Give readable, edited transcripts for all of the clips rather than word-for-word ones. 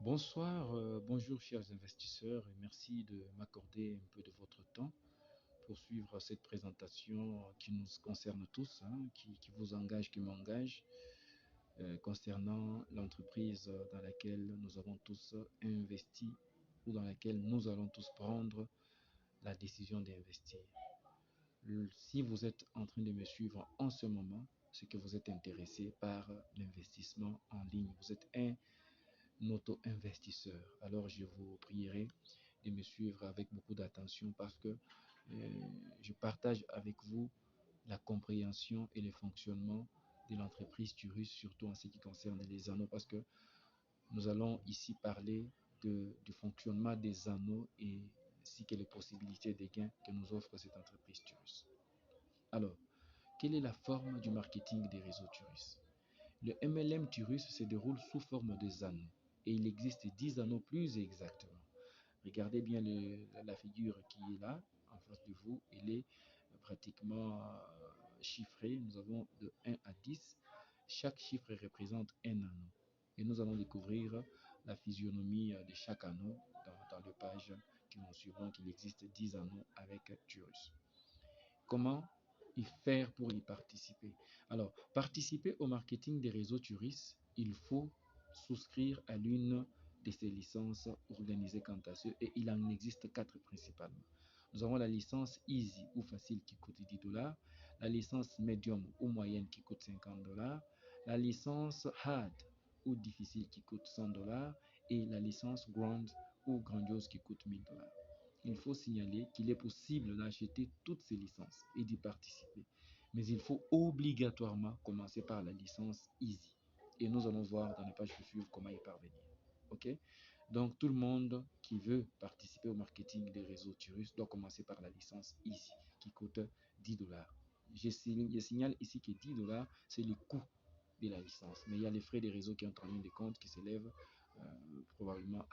Bonsoir, bonjour chers investisseurs et merci de m'accorder un peu de votre temps pour suivre cette présentation qui nous concerne tous, hein, qui vous engage, qui m'engage, concernant l'entreprise dans laquelle nous avons tous investi ou dans laquelle nous allons tous prendre la décision d'investir. Si vous êtes en train de me suivre en ce moment, c'est que vous êtes intéressé par l'investissement en ligne. Vous êtes un auto-investisseur. Alors je vous prierai de me suivre avec beaucoup d'attention parce que je partage avec vous la compréhension et le fonctionnement de l'entreprise Turus, surtout en ce qui concerne les anneaux, parce que nous allons ici parler du fonctionnement des anneaux et ainsi que les possibilités de gains que nous offre cette entreprise Turus. Alors, quelle est la forme du marketing des réseaux Turus? Le MLM Turus se déroule sous forme de anneaux et il existe 10 anneaux plus exactement. Regardez bien la figure qui est là en face de vous. Elle est pratiquement chiffrée. Nous avons de 1 à 10. Chaque chiffre représente un anneau. Et nous allons découvrir la physionomie de chaque anneau dans les pages qui nous suivront qu'il existe 10 anneaux avec Turus. Comment y faire pour y participer? Alors, participer au marketing des réseaux touristes, il faut souscrire à l'une de ces licences organisées quant à ce, et il en existe quatre principalement. Nous avons la licence Easy ou facile qui coûte 10 dollars, la licence Medium ou moyenne qui coûte 50 dollars, la licence Hard ou difficile qui coûte 100 dollars et la licence Grand ou grandiose qui coûte 1000 dollars. Il faut signaler qu'il est possible d'acheter toutes ces licences et d'y participer. Mais il faut obligatoirement commencer par la licence Easy. Et nous allons voir dans les pages qui suivent comment y parvenir. OK? Donc, tout le monde qui veut participer au marketing des réseaux Turus doit commencer par la licence Easy qui coûte 10 dollars. Je signale ici que 10 dollars, c'est le coût de la licence. Mais il y a les frais des réseaux qui entrent en ligne de compte qui s'élèvent probablement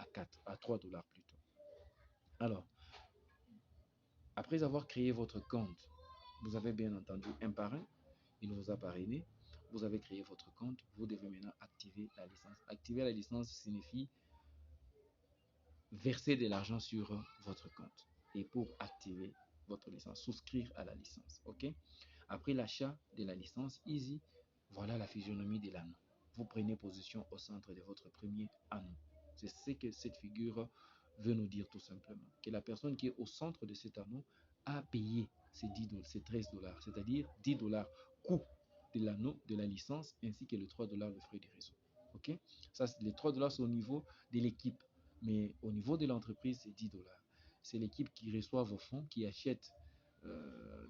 à 3 dollars plutôt. Alors, après avoir créé votre compte, vous avez bien entendu un parrain, il vous a parrainé, vous avez créé votre compte, vous devez maintenant activer la licence. Activer la licence signifie verser de l'argent sur votre compte. Et pour activer votre licence, souscrire à la licence. OK? Après l'achat de la licence Easy, voilà la physionomie de l'anneau. Vous prenez position au centre de votre premier anneau. C'est ce que cette figure veut nous dire tout simplement. Que la personne qui est au centre de cet anneau a payé ces 10 dollars, ces 13 dollars, c'est-à-dire 10 dollars coût de l'anneau, de la licence, ainsi que les 3 dollars le frais du réseau. OK? Ça, les 3 dollars, c'est au niveau de l'équipe. Mais au niveau de l'entreprise, c'est 10 dollars. C'est l'équipe qui reçoit vos fonds, qui achète,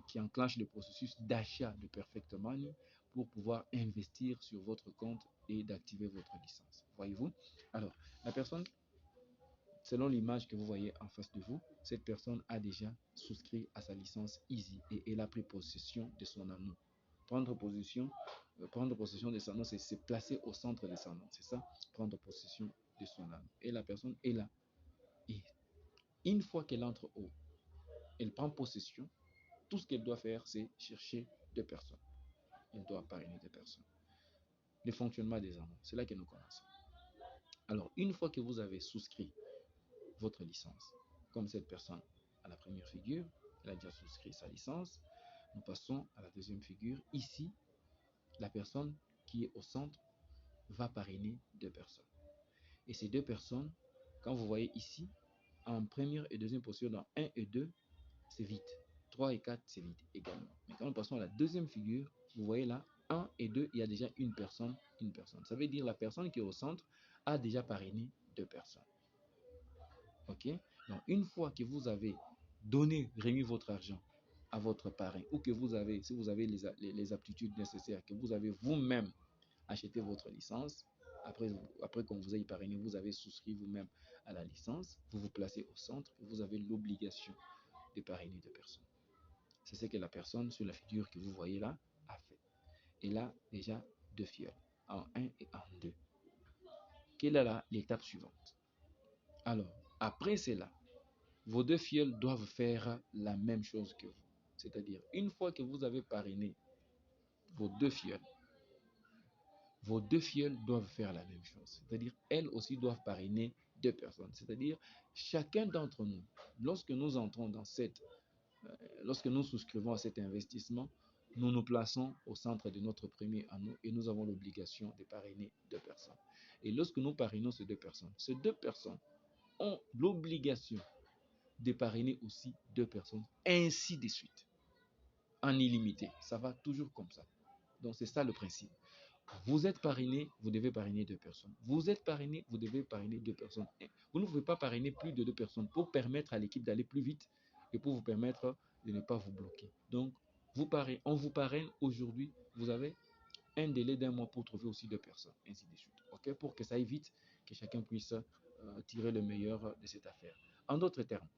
qui enclenche le processus d'achat de Perfect Money pour pouvoir investir sur votre compte et d'activer votre licence. Voyez-vous? Alors, la personne, selon l'image que vous voyez en face de vous, cette personne a déjà souscrit à sa licence Easy et elle a pris possession de son anneau. Prendre possession de son anneau, c'est se placer au centre de son anneau. C'est ça, prendre possession de son anneau. Et la personne est là. Et une fois qu'elle entre haut, elle prend possession. Tout ce qu'elle doit faire, c'est chercher deux personnes. Elle doit parrainer deux personnes. Le fonctionnement des anneaux, c'est là que nous commençons. Alors, une fois que vous avez souscrit votre licence, comme cette personne à la première figure, elle a déjà souscrit sa licence, nous passons à la deuxième figure. Ici, la personne qui est au centre va parrainer deux personnes. Et ces deux personnes, quand vous voyez ici, en première et deuxième position, dans 1 et 2, c'est vide. 3 et 4, c'est vide également. Mais quand nous passons à la deuxième figure, vous voyez là, 1 et 2, il y a déjà une personne, une personne. Ça veut dire la personne qui est au centre a déjà parrainé deux personnes. OK? Donc, une fois que vous avez remis votre argent à votre parrain, ou que vous avez, si vous avez les aptitudes nécessaires, que vous avez vous-même acheté votre licence, après qu'on vous ait parrainé, vous avez souscrit vous-même à la licence, vous vous placez au centre et vous avez l'obligation de parrainer deux personnes. C'est ce que la personne sur la figure que vous voyez là a fait. Elle a déjà deux fioles, en 1 et en 2. Quelle est l'étape suivante? Alors, après cela, vos deux fioles doivent faire la même chose que vous. C'est-à-dire, une fois que vous avez parrainé vos deux fioles, vos deux filleuls doivent faire la même chose. C'est-à-dire, elles aussi doivent parrainer deux personnes. C'est-à-dire, chacun d'entre nous, lorsque nous entrons dans lorsque nous souscrivons à cet investissement, nous nous plaçons au centre de notre premier anneau et nous avons l'obligation de parrainer deux personnes. Et lorsque nous parrainons ces deux personnes ont l'obligation de parrainer aussi deux personnes, ainsi de suite, en illimité. Ça va toujours comme ça. Donc c'est ça le principe. Vous êtes parrainé, vous devez parrainer deux personnes. Vous êtes parrainé, vous devez parrainer deux personnes. Vous ne pouvez pas parrainer plus de deux personnes pour permettre à l'équipe d'aller plus vite et pour vous permettre de ne pas vous bloquer. Donc, on vous parraine aujourd'hui, vous avez un délai d'un mois pour trouver aussi deux personnes, ainsi de suite. Ok, pour que ça aille vite, que chacun puisse tirer le meilleur de cette affaire. En d'autres termes,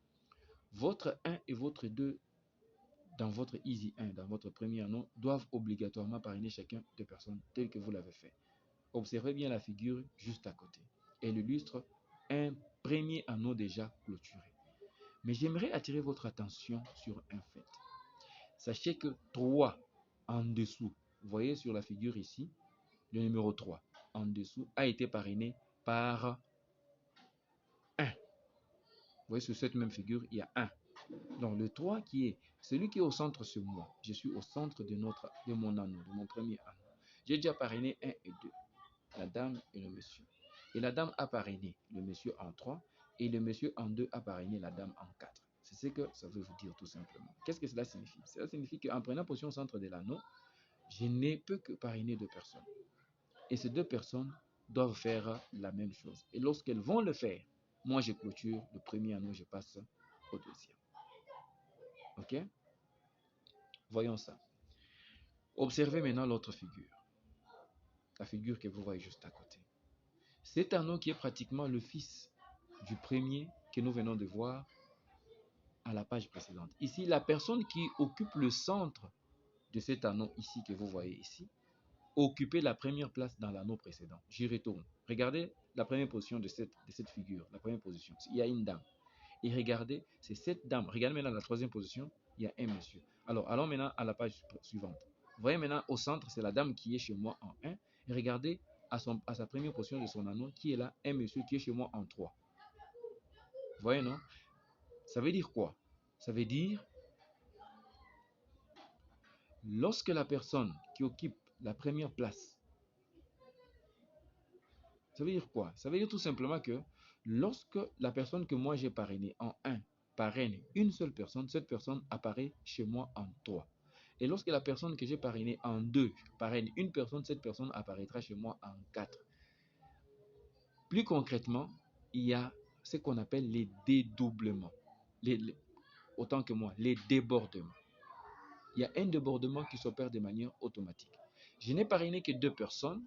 votre 1 et votre 2 dans votre Easy 1, dans votre premier anneau, doivent obligatoirement parrainer chacun deux personnes telles que vous l'avez fait. Observez bien la figure juste à côté. Elle illustre un premier anneau déjà clôturé. Mais j'aimerais attirer votre attention sur un fait. Sachez que 3 en dessous, vous voyez sur la figure ici, le numéro 3 en dessous a été parrainé par 1. Vous voyez sur cette même figure, il y a 1. Donc le 3 qui est celui qui est au centre, c'est moi. Je suis au centre de mon anneau, de mon premier anneau. J'ai déjà parrainé 1 et 2, la dame et le monsieur. Et la dame a parrainé le monsieur en 3 et le monsieur en 2 a parrainé la dame en 4. C'est ce que ça veut vous dire tout simplement. Qu'est-ce que cela signifie? Cela signifie qu'en prenant position au centre de l'anneau, je n'ai peu que parrainer deux personnes. Et ces deux personnes doivent faire la même chose. Et lorsqu'elles vont le faire, moi je clôture le premier anneau, je passe au deuxième. Ok? Voyons ça. Observez maintenant l'autre figure. La figure que vous voyez juste à côté. Cet anneau qui est pratiquement le fils du premier que nous venons de voir à la page précédente. Ici, la personne qui occupe le centre de cet anneau ici que vous voyez ici, occupait la première place dans l'anneau précédent. J'y retourne. Regardez la première position de cette figure. La première position. Il y a une dame. Et regardez, c'est cette dame. Regardez maintenant la troisième position. Il y a un monsieur. Alors, allons maintenant à la page suivante. Vous voyez maintenant au centre, c'est la dame qui est chez moi en 1. Et regardez à sa première position de son anneau qui est là, un monsieur qui est chez moi en 3. Vous voyez, non? Ça veut dire quoi? Ça veut dire, lorsque la personne qui occupe la première place, ça veut dire quoi? Ça veut dire tout simplement que lorsque la personne que moi j'ai parrainée en 1 parraine une seule personne, cette personne apparaît chez moi en 3. Et lorsque la personne que j'ai parrainée en 2 parraine une personne, cette personne apparaîtra chez moi en 4. Plus concrètement, il y a ce qu'on appelle les dédoublements. Autant que moi, les débordements. Il y a un débordement qui s'opère de manière automatique. Je n'ai parrainé que deux personnes,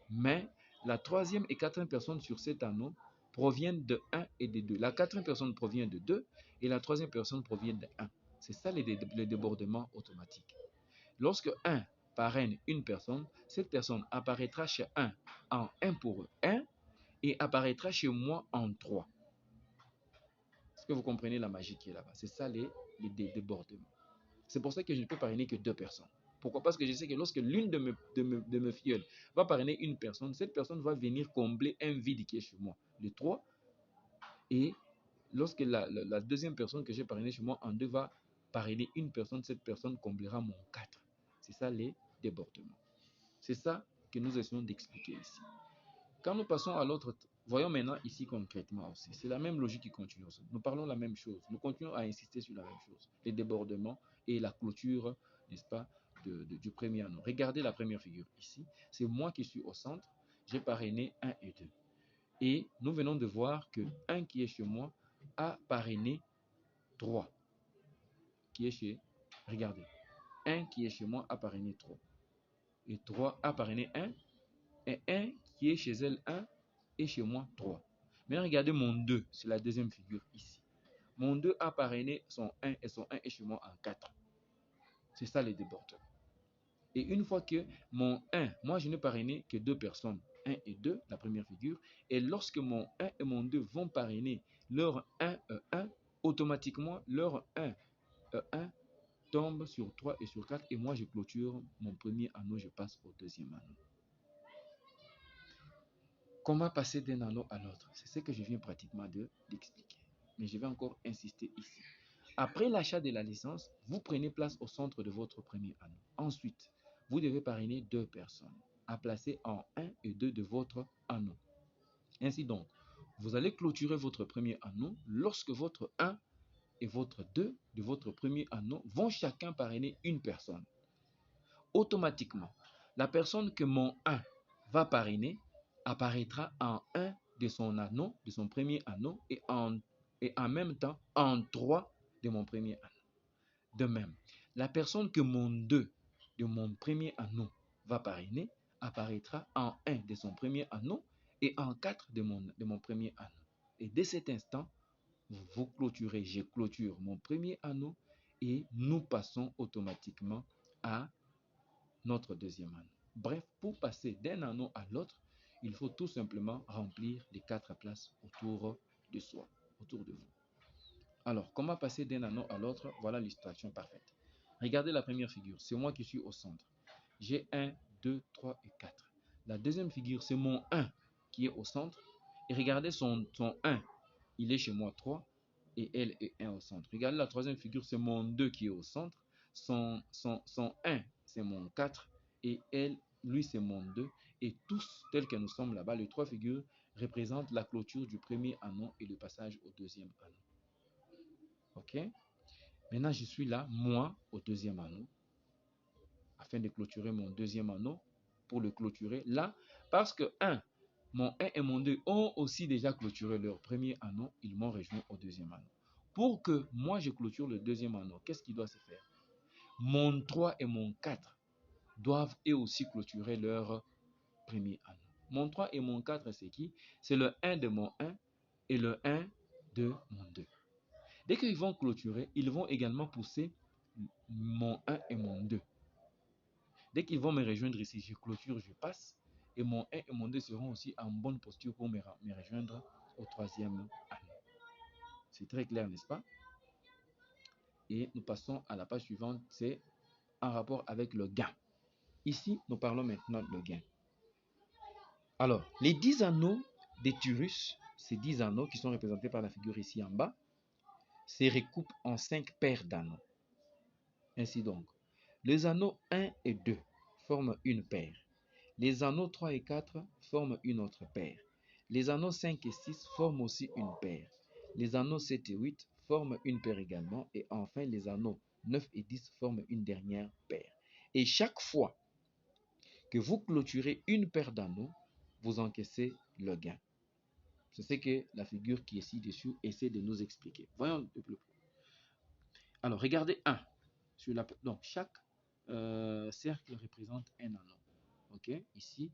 mais la troisième et quatrième personne sur cet anneau proviennent de 1 et de 2. La quatrième personne provient de 2 et la troisième personne provient de 1. C'est ça les débordements automatiques. Lorsque 1 parraine une personne, cette personne apparaîtra chez 1 en 1 pour 1 et apparaîtra chez moi en 3. Est-ce que vous comprenez la magie qui est là-bas? C'est ça les débordements. C'est pour ça que je ne peux parrainer que deux personnes. Pourquoi? Parce que je sais que lorsque l'une de mes filleuls va parrainer une personne, cette personne va venir combler un vide qui est chez moi, le 3. Et lorsque la deuxième personne que j'ai parrainée chez moi en 2 va parrainer une personne, cette personne comblera mon 4. C'est ça les débordements. C'est ça que nous essayons d'expliquer ici. Quand nous passons à l'autre, voyons maintenant ici concrètement aussi. C'est la même logique qui continue aussi. Nous parlons la même chose. Nous continuons à insister sur la même chose. Les débordements et la clôture, n'est-ce pas, du premier anneau. Regardez la première figure ici. C'est moi qui suis au centre. J'ai parrainé 1 et 2. Et nous venons de voir que 1 qui est chez moi a parrainé 3. Qui est chez... Regardez. 1 qui est chez moi a parrainé 3. Et 3 a parrainé 1. Et 1 qui est chez elle 1 et chez moi 3. Maintenant, regardez mon 2, c'est la deuxième figure ici. Mon 2 a parrainé son 1 et son 1 est chez moi en 4. C'est ça les débordements. Et une fois que mon 1, moi je n'ai parrainé que deux personnes, 1 et 2, la première figure, et lorsque mon 1 et mon 2 vont parrainer leur 1 1, automatiquement leur 1 1 tombe sur 3 et sur 4 et moi je clôture mon premier anneau, je passe au deuxième anneau. Comment passer d'un anneau à l'autre? C'est ce que je viens pratiquement d'expliquer. Mais je vais encore insister ici. Après l'achat de la licence, vous prenez place au centre de votre premier anneau. Ensuite, vous devez parrainer 2 personnes à placer en 1 et 2 de votre anneau. Ainsi donc, vous allez clôturer votre premier anneau lorsque votre 1 et votre 2 de votre premier anneau vont chacun parrainer une personne. Automatiquement, la personne que mon 1 va parrainer apparaîtra en 1 de son anneau, de son premier anneau, et en même temps en 3 de mon premier anneau. De même, la personne que mon 2 de mon premier anneau va parrainer apparaîtra en 1 de son premier anneau et en 4 de mon premier anneau. Et dès cet instant, vous clôturez, je clôture mon premier anneau et nous passons automatiquement à notre deuxième anneau. Bref, pour passer d'un anneau à l'autre, il faut tout simplement remplir les 4 places autour de soi, autour de vous. Alors, comment passer d'un anneau à l'autre? Voilà l'illustration parfaite. Regardez la première figure, c'est moi qui suis au centre. J'ai 1, 2, 3 et 4. La deuxième figure, c'est mon 1 qui est au centre. Et regardez son 1, il est chez moi 3 et elle est 1 au centre. Regardez la troisième figure, c'est mon 2 qui est au centre. Son 1, c'est mon 4 et elle, lui, c'est mon 2. Et tous, tels que nous sommes là-bas, les 3 figures représentent la clôture du premier anneau et le passage au deuxième anneau. Ok? Maintenant, je suis là, moi, au deuxième anneau, afin de clôturer mon deuxième anneau, pour le clôturer là, parce que mon 1 et mon 2 ont aussi déjà clôturé leur premier anneau, ils m'ont rejoint au deuxième anneau. Pour que moi, je clôture le deuxième anneau, qu'est-ce qui doit se faire? Mon 3 et mon 4 doivent eux aussi clôturer leur premier anneau. Mon 3 et mon 4, c'est qui? C'est le 1 de mon 1 et le 1 de mon 2. Dès qu'ils vont clôturer, ils vont également pousser mon 1 et mon 2. Dès qu'ils vont me rejoindre ici, je clôture, je passe. Et mon 1 et mon 2 seront aussi en bonne posture pour me rejoindre au troisième anneau. C'est très clair, n'est-ce pas? Et nous passons à la page suivante, c'est en rapport avec le gain. Ici, nous parlons maintenant de gain. Alors, les 10 anneaux des Turus, ces 10 anneaux qui sont représentés par la figure ici en bas, se recoupent en 5 paires d'anneaux. Ainsi donc, les anneaux 1 et 2 forment une paire. Les anneaux 3 et 4 forment une autre paire. Les anneaux 5 et 6 forment aussi une paire. Les anneaux 7 et 8 forment une paire également. Et enfin, les anneaux 9 et 10 forment une dernière paire. Et chaque fois que vous clôturez une paire d'anneaux, vous encaissez le gain. C'est ce que la figure qui est ci-dessous essaie de nous expliquer. Voyons de plus près. Alors, regardez 1. Donc, chaque cercle représente un anneau. Ok? Ici,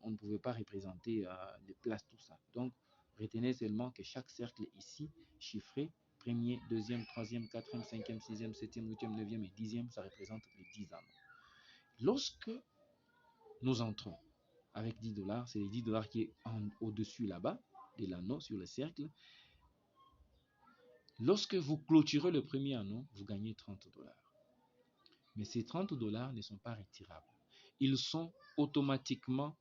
on ne pouvait pas représenter les places, tout ça. Donc, retenez seulement que chaque cercle ici, chiffré, premier, deuxième, troisième, quatrième, cinquième, sixième, septième, huitième, neuvième et dixième, ça représente les 10 anneaux. Lorsque nous entrons avec $10, c'est les $10 qui est au-dessus là-bas de l'anneau sur le cercle. Lorsque vous clôturez le premier anneau, vous gagnez $30. Mais ces $30 ne sont pas retirables. Ils sont automatiquement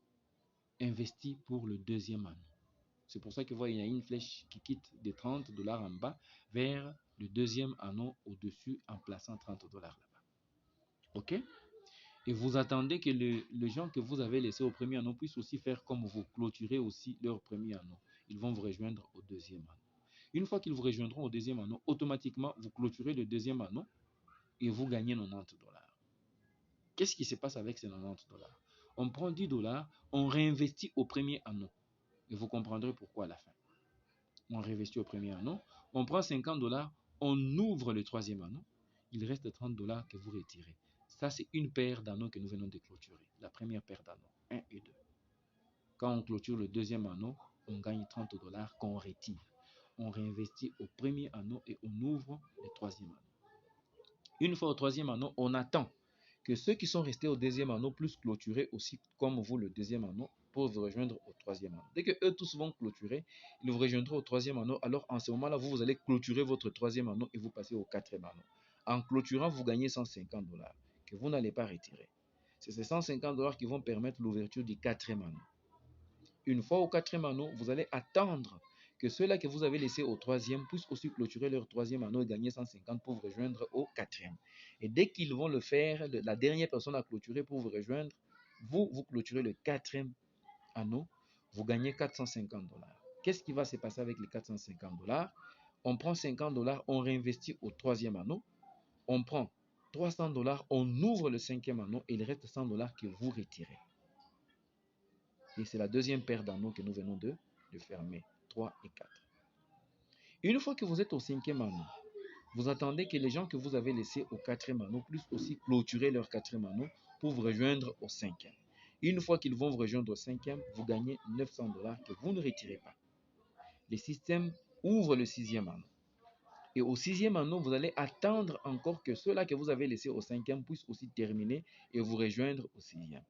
investis pour le deuxième anneau. C'est pour ça que vous voyez, il y a une flèche qui quitte de $30 en bas vers le deuxième anneau au-dessus en plaçant $30 là-bas. Ok? Et vous attendez que les gens que vous avez laissés au premier anneau puissent aussi faire comme vous, clôturer aussi leur premier anneau. Ils vont vous rejoindre au deuxième anneau. Une fois qu'ils vous rejoindront au deuxième anneau, automatiquement, vous clôturez le deuxième anneau et vous gagnez $90. Qu'est-ce qui se passe avec ces $90? On prend $10, on réinvestit au premier anneau. Et vous comprendrez pourquoi à la fin. On réinvestit au premier anneau. On prend $50, on ouvre le troisième anneau. Il reste $30 que vous retirez. Ça, c'est une paire d'anneaux que nous venons de clôturer. La première paire d'anneaux, 1 et 2. Quand on clôture le deuxième anneau, on gagne $30 qu'on retire. On réinvestit au premier anneau et on ouvre le troisième anneau. Une fois au troisième anneau, on attend que ceux qui sont restés au deuxième anneau puissent clôturer aussi comme vous le deuxième anneau pour vous rejoindre au troisième anneau. Dès que eux tous vont clôturer, ils vous rejoindront au troisième anneau. Alors en ce moment-là, vous allez clôturer votre troisième anneau et vous passez au quatrième anneau. En clôturant, vous gagnez $150 que vous n'allez pas retirer. C'est ces $150 qui vont permettre l'ouverture du quatrième anneau. Une fois au quatrième anneau, vous allez attendre que ceux-là que vous avez laissés au troisième puissent aussi clôturer leur troisième anneau et gagner 150 pour vous rejoindre au quatrième. Et dès qu'ils vont le faire, la dernière personne à clôturer pour vous rejoindre, vous clôturez le quatrième anneau, vous gagnez 450 $. Qu'est-ce qui va se passer avec les 450 $? On prend 50 $, on réinvestit au troisième anneau, on prend 300 $, on ouvre le cinquième anneau et il reste 100 $ que vous retirez. Et c'est la deuxième paire d'anneaux que nous venons de fermer, 3 et 4. Une fois que vous êtes au cinquième anneau, vous attendez que les gens que vous avez laissés au quatrième anneau puissent aussi clôturer leur quatrième anneau pour vous rejoindre au cinquième. Une fois qu'ils vont vous rejoindre au cinquième, vous gagnez 900 $ que vous ne retirez pas. Le système ouvre le sixième anneau. Et au sixième anneau, vous allez attendre encore que ceux-là que vous avez laissés au cinquième puissent aussi terminer et vous rejoindre au sixième.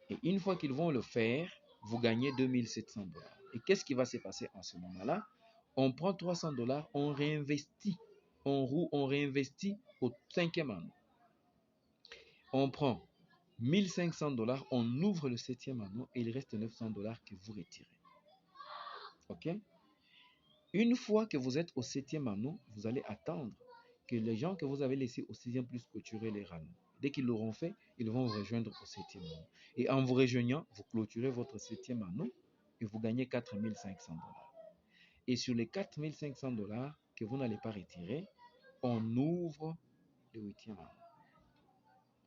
Et une fois qu'ils vont le faire, vous gagnez 2700 $. Et qu'est-ce qui va se passer en ce moment-là? On prend 300 $, on réinvestit, on réinvestit au cinquième anneau. On prend 1500 $, on ouvre le septième anneau et il reste 900 $ que vous retirez. Ok? Une fois que vous êtes au septième anneau, vous allez attendre que les gens que vous avez laissés au sixième puissent clôturer les anneaux. Dès qu'ils l'auront fait, ils vont vous rejoindre au septième anneau. Et en vous rejoignant, vous clôturez votre septième anneau et vous gagnez 4500 $. Et sur les 4500 $ que vous n'allez pas retirer, on ouvre le huitième anneau.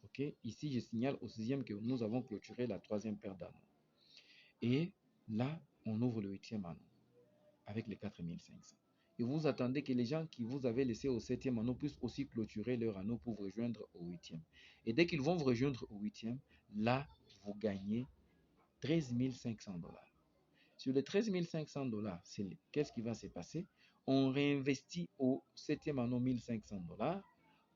Ok? Ici, je signale au sixième que nous avons clôturé la troisième paire d'anneaux. Et là, on ouvre le huitième anneau avec les 4500. Et vous attendez que les gens qui vous avez laissés au septième anneau puissent aussi clôturer leur anneau pour vous rejoindre au huitième. Et dès qu'ils vont vous rejoindre au huitième, là, vous gagnez 13 500 $. Sur les 13 500 $, qu'est-ce qui va se passer? On réinvestit au septième anneau 1500 $.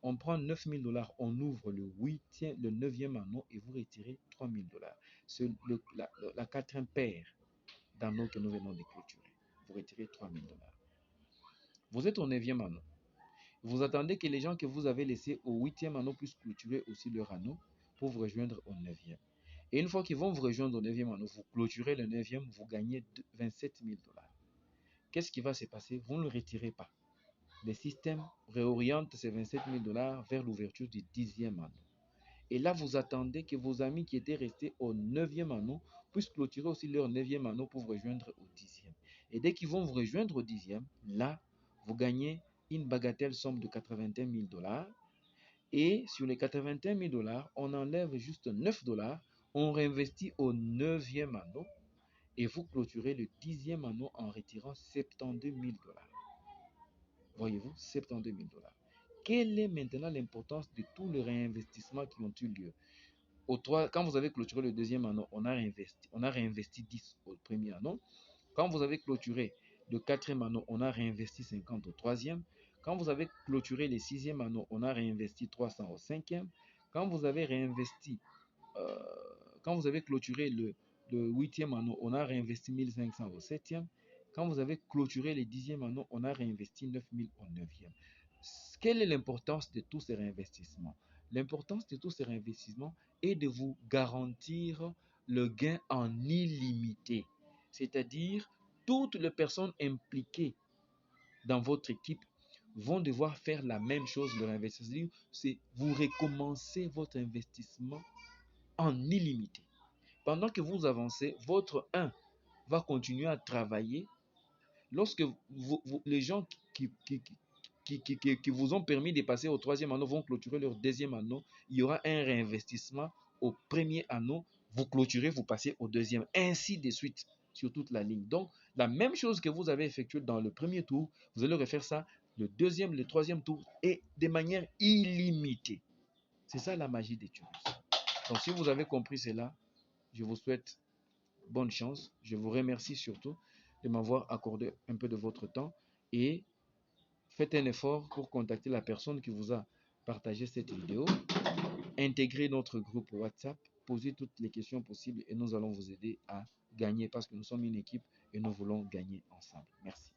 On prend 9000 $, on ouvre le neuvième anneau et vous retirez 3000 $. C'est la quatrième paire d'anneaux que nous venons de clôturer. Vous retirez 3000 $. Vous êtes au neuvième anneau. Vous attendez que les gens que vous avez laissés au huitième anneau puissent clôturer aussi leur anneau pour vous rejoindre au neuvième. Et une fois qu'ils vont vous rejoindre au neuvième anneau, vous clôturez le neuvième, vous gagnez 27 000 $. Qu'est-ce qui va se passer? Vous ne le retirez pas. Le système réoriente ces 27 000 $ vers l'ouverture du dixième anneau. Et là, vous attendez que vos amis qui étaient restés au neuvième anneau puissent clôturer aussi leur neuvième anneau pour vous rejoindre au dixième. Et dès qu'ils vont vous rejoindre au dixième, là, vous gagnez une bagatelle somme de 81 000 $. Et sur les 81 000 $, on enlève juste 9 $, on réinvestit au neuvième anneau et vous clôturez le dixième anneau en retirant 72 000 $. Voyez-vous, 72 000 $. Quelle est maintenant l'importance de tous les réinvestissements qui ont eu lieu? Quand vous avez clôturé le deuxième anneau, on a réinvesti 10 au premier anneau. Quand vous avez clôturé le quatrième anneau, on a réinvesti 50 au troisième. Quand vous avez clôturé le sixième anneau, on a réinvesti 300 au cinquième. Quand vous avez clôturé le huitième anneau, on a réinvesti 1500 au septième. Quand vous avez clôturé le dixième anneau, on a réinvesti 9000 au neuvième. Quelle est l'importance de tous ces réinvestissements? L'importance de tous ces réinvestissements est de vous garantir le gain en illimité. C'est-à-dire, toutes les personnes impliquées dans votre équipe vont devoir faire la même chose de l'investissement. C'est vous recommencez votre investissement en illimité. Pendant que vous avancez, votre 1 va continuer à travailler. Lorsque les gens qui vous ont permis de passer au troisième anneau vont clôturer leur deuxième anneau, il y aura un réinvestissement au premier anneau, vous clôturez, vous passez au deuxième, ainsi de suite sur toute la ligne. Donc, la même chose que vous avez effectuée dans le premier tour, vous allez refaire ça le deuxième, le troisième tour et de manière illimitée. C'est ça la magie des Turus. Donc, si vous avez compris cela, je vous souhaite bonne chance. Je vous remercie surtout de m'avoir accordé un peu de votre temps et faites un effort pour contacter la personne qui vous a partagé cette vidéo. Intégrez notre groupe WhatsApp, posez toutes les questions possibles et nous allons vous aider à gagner parce que nous sommes une équipe et nous voulons gagner ensemble. Merci.